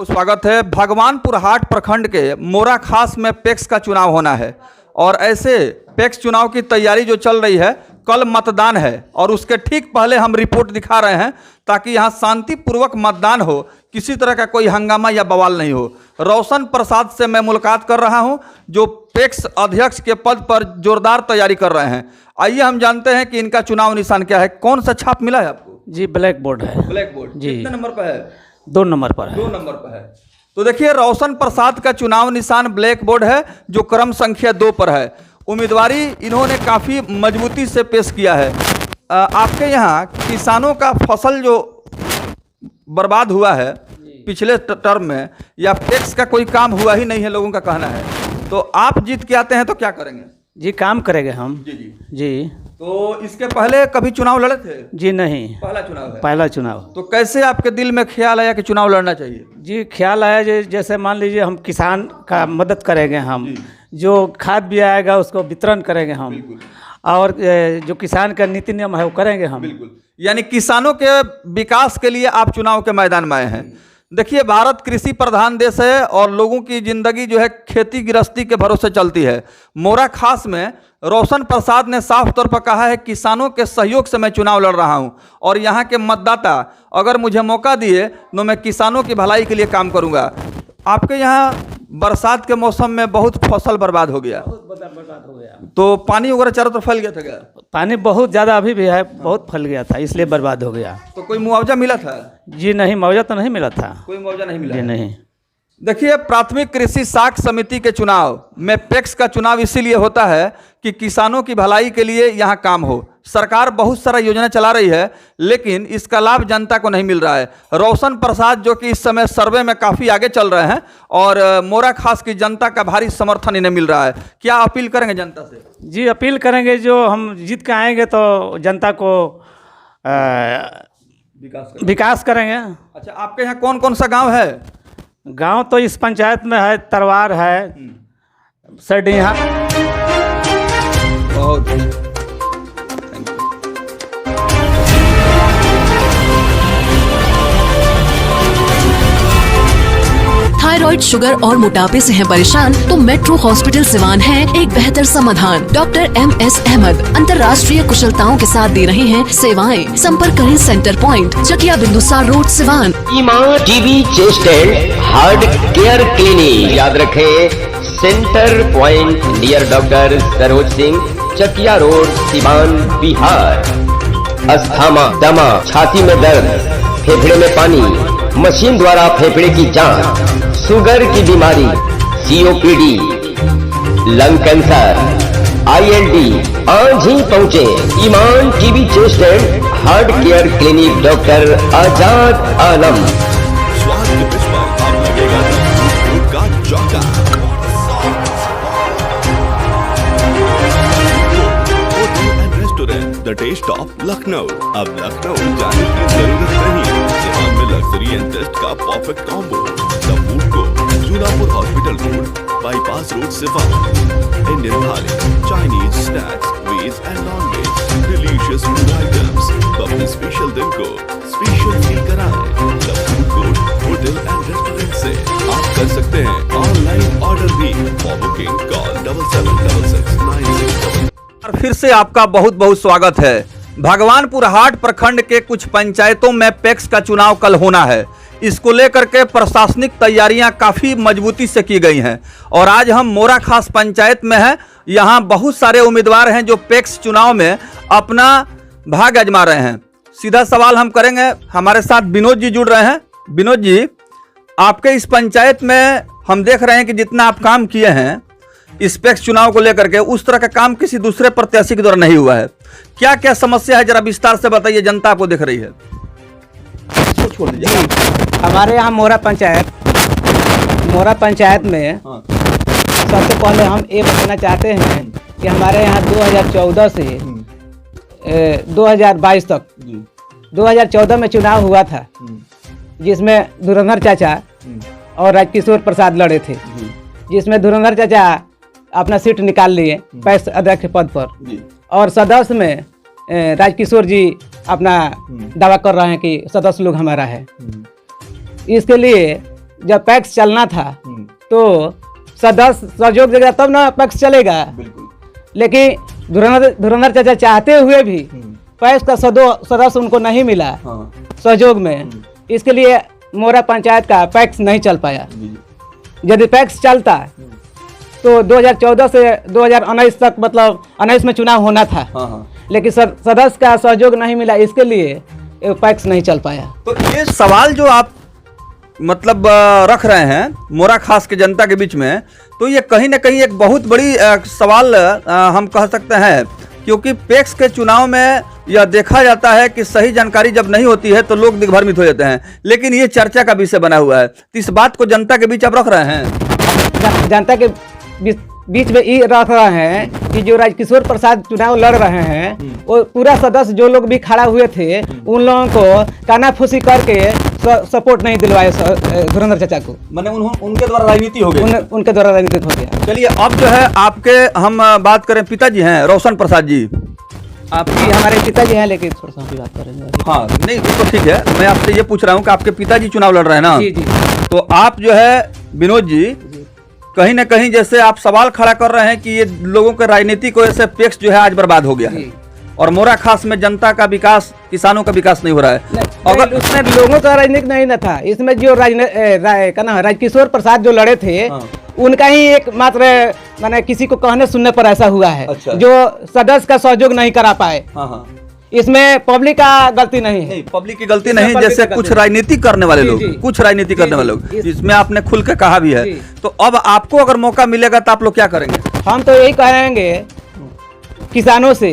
स्वागत है। भगवानपुर हाट प्रखंड के मोरा खास में पैक्स का चुनाव होना है और ऐसे पैक्स चुनाव की तैयारी जो चल रही है, कल मतदान है और उसके ठीक पहले हम रिपोर्ट दिखा रहे हैं ताकि यहाँ शांतिपूर्वक मतदान हो, किसी तरह का कोई हंगामा या बवाल नहीं हो। रोशन प्रसाद से मैं मुलाकात कर रहा हूँ जो पैक्स अध्यक्ष के पद पर जोरदार तैयारी कर रहे हैं। आइए हम जानते हैं कि इनका चुनाव निशान क्या है। कौन सा छाप मिला है आपको? जी ब्लैक बोर्ड है। ब्लैक बोर्ड जी। कितने नंबर पर है? 2 नंबर पर है। 2 नंबर पर है। तो देखिए, रोशन प्रसाद का चुनाव निशान ब्लैक बोर्ड है जो क्रम संख्या 2 पर है। उम्मीदवारी इन्होंने काफ़ी मजबूती से पेश किया है। आपके यहाँ किसानों का फसल जो बर्बाद हुआ है पिछले टर्म में, या पैक्स का कोई काम हुआ ही नहीं है, लोगों का कहना है, तो आप जीत के आते हैं तो क्या करेंगे? जी काम करेंगे हम। जी जी जी। तो इसके पहले कभी चुनाव लड़े थे? जी नहीं, पहला चुनाव है। पहला चुनाव। तो कैसे आपके दिल में ख्याल आया कि चुनाव लड़ना चाहिए? जी ख्याल आया जैसे मान लीजिए हम किसान का मदद करेंगे, हम जो खाद भी आएगा उसको वितरण करेंगे हम, और जो किसान का नीति नियम है वो करेंगे हम। बिल्कुल, यानी किसानों के विकास के लिए आप चुनाव के मैदान में आए हैं। देखिए, भारत कृषि प्रधान देश है और लोगों की ज़िंदगी जो है खेती गृहस्थी के भरोसे चलती है। मोरा खास में रोशन प्रसाद ने साफ तौर पर कहा है, किसानों के सहयोग से मैं चुनाव लड़ रहा हूं और यहां के मतदाता अगर मुझे मौका दिए तो मैं किसानों की भलाई के लिए काम करूंगा। आपके यहाँ बरसात के मौसम में बहुत फसल बर्बाद हो गया, बर्बाद हो गया, तो पानी वगैरह चारों तरफ फैल गया था क्या? पानी बहुत ज़्यादा अभी भी है, बहुत फैल गया था, इसलिए बर्बाद हो गया। तो कोई मुआवजा मिला था? जी नहीं, मुआवजा तो नहीं मिला था। कोई मुआवजा नहीं मिला? जी नहीं। देखिए, प्राथमिक कृषि साख समिति के चुनाव में पैक्स का चुनाव इसीलिए होता है कि किसानों की भलाई के लिए यहाँ काम हो। सरकार बहुत सारा योजना चला रही है लेकिन इसका लाभ जनता को नहीं मिल रहा है। रोशन प्रसाद जो कि इस समय सर्वे में काफ़ी आगे चल रहे हैं और मोरा खास की जनता का भारी समर्थन इन्हें मिल रहा है। क्या अपील करेंगे जनता से? जी अपील करेंगे, जो हम जीत के आएंगे तो जनता को विकास करेंगे। अच्छा, आपके यहाँ कौन कौन सा गाँव है? गांव तो इस पंचायत में है, तरवार है, सरडीहा। बहुत थायराइड, शुगर और मोटापे से हैं परेशान तो मेट्रो हॉस्पिटल सिवान है एक बेहतर समाधान। डॉक्टर MS अहमद अंतर्राष्ट्रीय कुशलताओं के साथ दे रहे हैं सेवाएं। संपर्क करें centre point, Chakia Bindusar road, Siwan. Iman TB chest and heart care clinic, याद रखें, centre point near doctor Saroj Singh, Chakia road, Siwan, Bihar. Asthma, दमा, छाती में दर्द, फेफड़े में पानी, मशीन द्वारा फेफड़े की जांच, शुगर की बीमारी, COPD, लंग कैंसर, ILD, आज ही पहुँचे Iman TB chest and heart care clinic, doctor Azad Alam. स्वास्थ्य विस्मय अब लगेगा दूध का चौका। Hotel and restaurant the taste of Lucknow. अब लखनऊ जाने की जरूरत नहीं, सिवान में लग्जरी एंड टेस्ट का परफेक्ट कॉम्बो। द फूड को Julapur hospital road, bypass road, Siwan. Indian thali, Chinese snacks, veg and non veg, delicious food items. तो अपने स्पेशल दिन को स्पेशल फील कराएं the food court hotel and restaurant से। आप कर सकते हैं ऑनलाइन ऑर्डर भी। For booking call 776696। और फिर से आपका बहुत बहुत स्वागत है। भगवानपुर हाट प्रखंड के कुछ पंचायतों में पैक्स का चुनाव कल होना है। इसको लेकर के प्रशासनिक तैयारियां काफ़ी मजबूती से की गई हैं और आज हम मोरा खास पंचायत में हैं। यहाँ बहुत सारे उम्मीदवार हैं जो पैक्स चुनाव में अपना भाग आजमा रहे हैं। सीधा सवाल हम करेंगे, हमारे साथ विनोद जी जुड़ रहे हैं। विनोद जी, आपके इस पंचायत में हम देख रहे हैं कि जितना आप काम किए हैं इस पैक्स चुनाव को लेकर के, उस तरह का काम किसी दूसरे प्रत्याशी के द्वारा नहीं हुआ है। क्या क्या समस्या है, जरा विस्तार से बताइए, जनता आपको देख रही है। छोड़ दीजिए। हमारे यहाँ मोरा पंचायत में सबसे पहले हम ये बताना चाहते हैं कि हमारे यहाँ 2014 से 2022 तक 2014 में चुनाव हुआ था जिसमें धुरंधर चाचा और राजकिशोर प्रसाद लड़े थे, जिसमें धुरंधर चाचा अपना सीट निकाल लिए पैक्स अध्यक्ष पद पर, और सदस्य में राजकिशोर जी अपना दावा कर रहे हैं कि सदस्य लोग हमारा है। इसके लिए जब पैक्स चलना था तो सदस्य सहयोग देगा तब ना पैक्स चलेगा। बिल्कुल। लेकिन धुरंधर चाचा चाहते हुए भी पैक्स का सदस्य उनको नहीं मिला सहयोग में, इसके लिए मोरा पंचायत का पैक्स नहीं चल पाया। यदि पैक्स चलता तो 2014 से 2019 तक, मतलब 19 में चुनाव होना था, लेकिन सदस्य का सहयोग नहीं मिला, इसके लिए पैक्स नहीं चल पाया। तो ये सवाल जो आप मतलब रख रहे हैं मोरा खास के जनता के बीच में, तो ये कहीं ना कहीं एक बहुत बड़ी सवाल हम कह सकते हैं, क्योंकि पैक्स के चुनाव में यह देखा जाता है कि सही जानकारी जब नहीं होती है तो लोग दिग्भ्रमित हो जाते हैं, लेकिन ये चर्चा का विषय बना हुआ है। तो इस बात को जनता के बीच आप रख रहे हैं। जनता के बीच में ये रख रहे हैं कि जो राजकिशोर प्रसाद चुनाव लड़ रहे हैं, वो पूरा सदस्य जो लोग भी खड़ा हुए थे उन लोगों को कानाफूसी करके सपोर्ट नहीं दिलवाए धुरंधर चाचा को। मैंने उनके द्वारा राजनीति हो गई, उनके द्वारा राजनीति हो गया। चलिए अब जो है आपके हम बात करें, पिताजी हैं रोशन प्रसाद जी, आपकी हमारे पिताजी हैं, लेकिन थोड़ा सा बात करेंगे। हाँ नहीं तो ठीक है, मैं आपसे ये पूछ रहा हूँ कि आपके पिताजी चुनाव लड़ रहे हैं ना, जी जी। तो आप जो है विनोद जी कहीं ना कहीं जैसे आप सवाल खड़ा कर रहे हैं कि ये लोगों के राजनीति को ऐसे पैक्स जो है आज बर्बाद हो गया है, और मोरा खास में जनता का विकास, किसानों का विकास नहीं हो रहा है। अगर उसमें लोगों का राजनीति नहीं न था, इसमें जो राजकिशोर प्रसाद जो लड़े थे उनका ही एक मात्र मैंने किसी को कहने सुनने पर ऐसा हुआ है। अच्छा। जो सदस्य का सहयोग नहीं करा पाए। इसमें पब्लिक का गलती नहीं है। पब्लिक की गलती नहीं, जैसे कुछ राजनीति करने वाले लोग, कुछ राजनीति करने वाले लोग, इसमें आपने खुल के कहा भी है। तो अब आपको अगर मौका मिलेगा तो आप लोग क्या करेंगे? हम तो यही कहेंगे किसानों से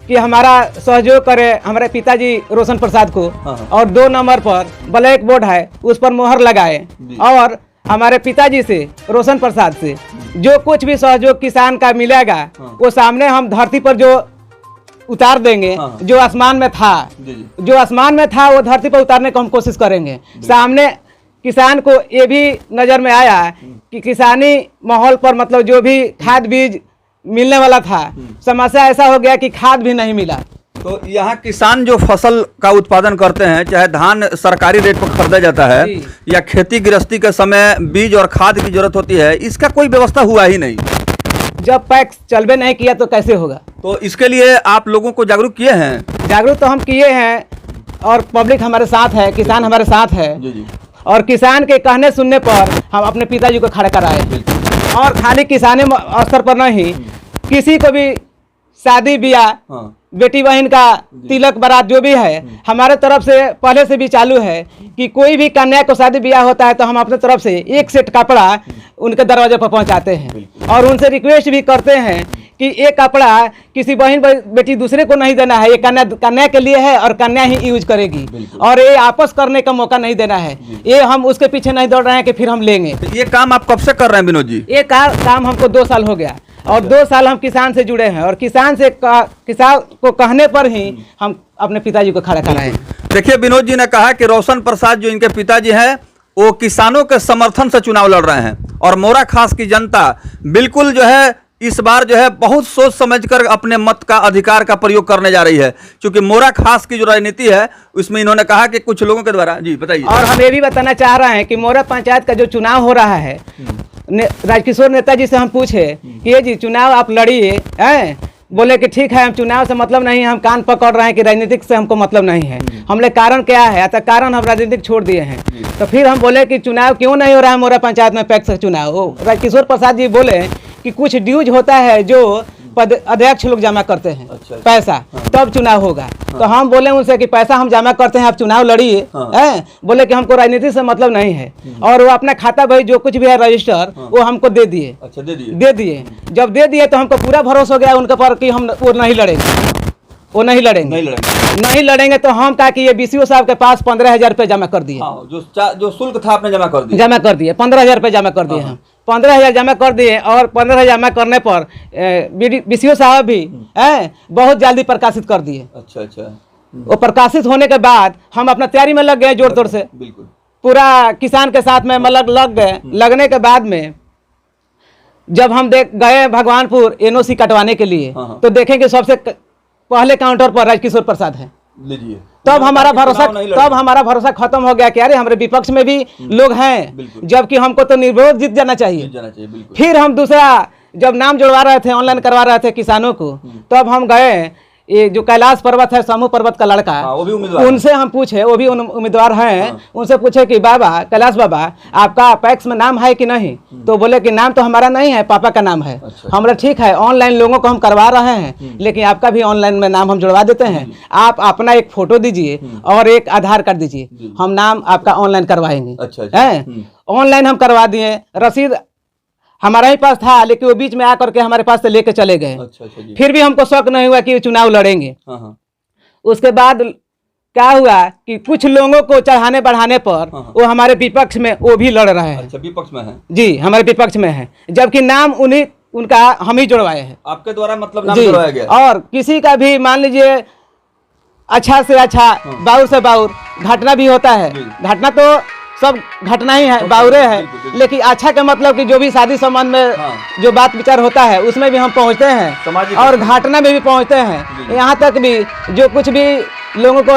कि हमारा सहयोग करे हमारे पिताजी रोशन प्रसाद को, और 2 नंबर पर ब्लैक बोर्ड है उस पर मोहर लगाए, और हमारे पिताजी से रोशन प्रसाद से जो कुछ भी सहयोग किसान का मिलेगा वो सामने हम धरती पर जो उतार देंगे। जो आसमान में था, जो आसमान में था वो धरती पर उतारने को हम कोशिश करेंगे। सामने किसान को ये भी नज़र में आया कि किसानी माहौल पर मतलब जो भी खाद बीज मिलने वाला था, समस्या ऐसा हो गया कि खाद भी नहीं मिला। तो यहाँ किसान जो फसल का उत्पादन करते हैं, चाहे धान सरकारी रेट पर खरीदा जाता है या खेती गृहस्थी के समय बीज और खाद की जरूरत होती है, इसका कोई व्यवस्था हुआ ही नहीं। जब पैक्स चलबे नहीं किया तो कैसे होगा? तो इसके लिए आप लोगों को जागरूक किए हैं? जागरूक तो हम किए हैं, और पब्लिक हमारे साथ है, किसान हमारे साथ है। जी। और किसान के कहने सुनने पर हम अपने पिताजी को खड़ा कराए। और खाली किसानी स्तर पर नहीं, किसी को भी शादी ब्याह, बेटी बहन का तिलक बारात जो भी है, हमारे तरफ से पहले से भी चालू है कि कोई भी कन्या को शादी ब्याह होता है तो हम अपने तरफ से 1 सेट कपड़ा उनके दरवाजे पर पहुंचाते हैं, और उनसे रिक्वेस्ट भी करते हैं कि ये कपड़ा किसी बहन बेटी दूसरे को नहीं देना है, ये कन्या के लिए है और कन्या ही यूज करेगी, और ये आपस करने का मौका नहीं देना है। ये हम उसके पीछे नहीं दौड़ रहे हैं कि फिर हम लेंगे। ये काम आप कब से कर रहे हैं विनोद जी? ये काम हमको 2 साल हो गया, और 2 साल हम किसान से जुड़े हैं, और किसान को कहने पर ही हम अपने पिताजी को खड़ा कराए। देखिए विनोद जी ने कहा कि रोशन प्रसाद जो इनके पिताजी हैं वो किसानों के समर्थन से चुनाव लड़ रहे हैं, और मोरा खास की जनता बिल्कुल जो है इस बार जो है बहुत सोच समझकर अपने मत का अधिकार का प्रयोग करने जा रही है, क्योंकि मोरा खास की जो राजनीति है उसमें इन्होंने कहा कि कुछ लोगों के द्वारा। जी बताइए। और हम ये भी बताना चाह रहे हैं कि मोरा पंचायत का जो चुनाव हो रहा है, राजकिशोर नेताजी से हम पूछे कि ये जी चुनाव आप लड़िए हैं, बोले कि ठीक है हम चुनाव से मतलब नहीं, हम कान पकड़ रहे हैं कि राजनीतिक से हमको मतलब नहीं है। हमने कारण क्या है, तो कारण हम राजनीतिक छोड़ दिए हैं। तो फिर हम बोले कि चुनाव क्यों नहीं हो रहा है मोरा पंचायत में पैक्स चुनाव? राजकिशोर प्रसाद जी बोले कि कुछ ड्यूज होता है जो अध्यक्ष लोग जमा करते हैं। अच्छा। पैसा तब चुनाव होगा। तो हम बोले उनसे कि पैसा हम जमा करते हैं, आप चुनाव लड़िए। हैं? बोले कि हमको राजनीति से मतलब नहीं है, और वो अपना खाता भाई जो कुछ भी है रजिस्टर वो हमको दे दिए। अच्छा, दे दिए। जब दे दिए तो हमको पूरा भरोसा हो गया उनके पर कि हम वो नहीं लड़ेंगे। नहीं लड़ेंगे तो हम कहा कि ये BCO साहब के पास 15,000 रुपये जमा कर दिए। जो शुल्क था आपने जमा कर दिए 15,000 रुपये जमा कर दिए। हम 15,000 जमा कर दिए, और 15,000 जमा करने पर BCO साहब भी बहुत जल्दी प्रकाशित कर दिए। अच्छा। वो प्रकाशित होने के बाद हम अपना तैयारी में लग गए जोर तोड़ से। बिल्कुल पूरा किसान के साथ में लग गए। लगने के बाद में जब हम गए भगवानपुर NOC कटवाने के लिए, तो देखें कि सबसे पहले काउंटर पर राजकिशोर प्रसाद है। लीजिए। तब हमारा भरोसा चुनाव नहीं लड़े। तब हमारा भरोसा खत्म हो गया कि अरे हमारे विपक्ष में भी लोग हैं, बिल्कुल। जबकि हमको तो निर्विरोध जीत जाना चाहिए। जाना चाहिए, बिल्कुल। फिर हम दूसरा जब नाम जुड़वा रहे थे, ऑनलाइन करवा रहे थे किसानों को, तब हम गए, ये जो कैलाश पर्वत है, समूह पर्वत का लड़का, हाँ, वो भी उम्मीदवार उनसे हम पूछे, वो भी उम्मीदवार हैं, उनसे पूछे कि बाबा कैलाश बाबा आपका पैक्स में नाम है कि नहीं? तो बोले कि नाम तो हमारा नहीं है, पापा का नाम है। अच्छा। हमारा ठीक है, ऑनलाइन लोगों को हम करवा रहे हैं, लेकिन आपका भी ऑनलाइन में नाम हम जुड़वा देते हैं। आप अपना एक फोटो दीजिए और एक आधार कार्ड दीजिए, हम नाम आपका ऑनलाइन करवाएंगे। अच्छा, अच्छा। हैं? ऑनलाइन हम करवा दिए, रसीद हमारा ही पास था, लेकिन वो बीच में आकर के हमारे पास से लेके चले गए। अच्छा, अच्छा जी। फिर भी हमको शक नहीं हुआ कि चुनाव लड़ेंगे। हाँ, हाँ। उसके बाद क्या हुआ कि कुछ लोगों को चढ़ाने बढ़ाने पर वो हमारे विपक्ष में वो भी लड़ रहे हैं। अच्छा, विपक्ष में है जी, हमारे विपक्ष में है, जबकि नाम उनका हम ही जुड़वाए हैं। आपके द्वारा, मतलब नाम जी, जुड़वाया गया। और किसी का भी मान लीजिए अच्छा से अच्छा, बाउर से बाउर घटना भी होता है। घटना तो सब घटना ही है, बाउरे है, लेकिन अच्छा का मतलब कि जो भी शादी संबंध में जो बात विचार होता है उसमें भी हम पहुंचते हैं, सामाजिक और घटना में भी पहुंचते हैं। यहाँ तक भी जो कुछ भी लोगों को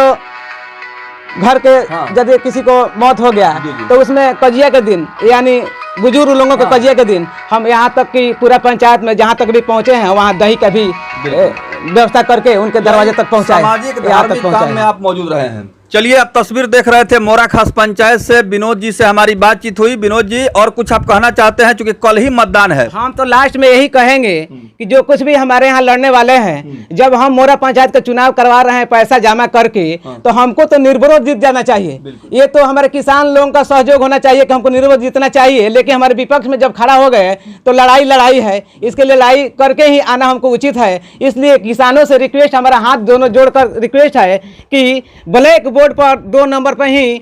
घर के यदि किसी को मौत हो गया तो उसमें कजिया के दिन, यानी बुजुर्ग लोगों के कजिया के दिन, हम यहाँ तक कि पूरा पंचायत में जहाँ तक भी पहुँचे हैं, वहाँ दही का भी व्यवस्था करके उनके दरवाजे तक पहुँचाए, सामाजिक यहाँ धार्मिक तक काम में आप मौजूद रहे हैं। चलिए, आप तस्वीर देख रहे थे मोरा खास पंचायत से विनोद जी से हमारी बातचीत हुई। विनोद जी, और कुछ आप कहना चाहते हैं, क्योंकि कल ही मतदान है। हम तो लास्ट में यही कहेंगे कि जो कुछ भी हमारे यहाँ लड़ने वाले हैं, जब हम मोरा पंचायत का चुनाव करवा रहे हैं पैसा जमा करके, तो हमको तो निर्विरोध जीत जाना चाहिए। ये तो हमारे किसान लोगों का सहयोग होना चाहिए कि हमको निर्विरोध जीतना चाहिए, लेकिन हमारे विपक्ष में जब खड़ा हो गए तो लड़ाई है, इसके लिए लड़ाई करके ही आना हमको उचित है। इसलिए किसानों से रिक्वेस्ट, हमारा हाथ दोनों जोड़कर रिक्वेस्ट है कि ब्लैक बोर्ड पर 2 नंबर पर ही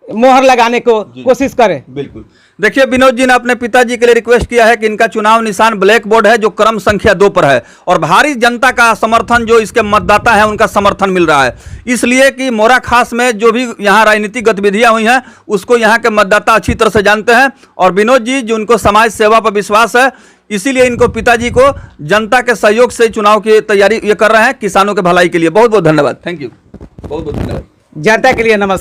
मोहर लगाने को कोशिश करें। बिल्कुल। देखिए, विनोद जी ने अपने पिताजी के लिए रिक्वेस्ट किया है कि इनका चुनाव निशान ब्लैक बोर्ड है, जो क्रम संख्या 2 पर है, और भारी जनता का समर्थन, जो इसके मतदाता है उनका समर्थन मिल रहा है। इसलिए कि मोरा खास में जो भी यहाँ राजनीतिक गतिविधियां हुई हैं उसको यहाँ के मतदाता अच्छी तरह से जानते हैं, और विनोद जी जो उनको समाज सेवा पर विश्वास है, इसीलिए इनको पिताजी को जनता के सहयोग से चुनाव की तैयारी ये कर रहे हैं, किसानों के भलाई के लिए। बहुत बहुत धन्यवाद। थैंक यू, बहुत बहुत धन्यवाद। जनता के लिए नमस्कार।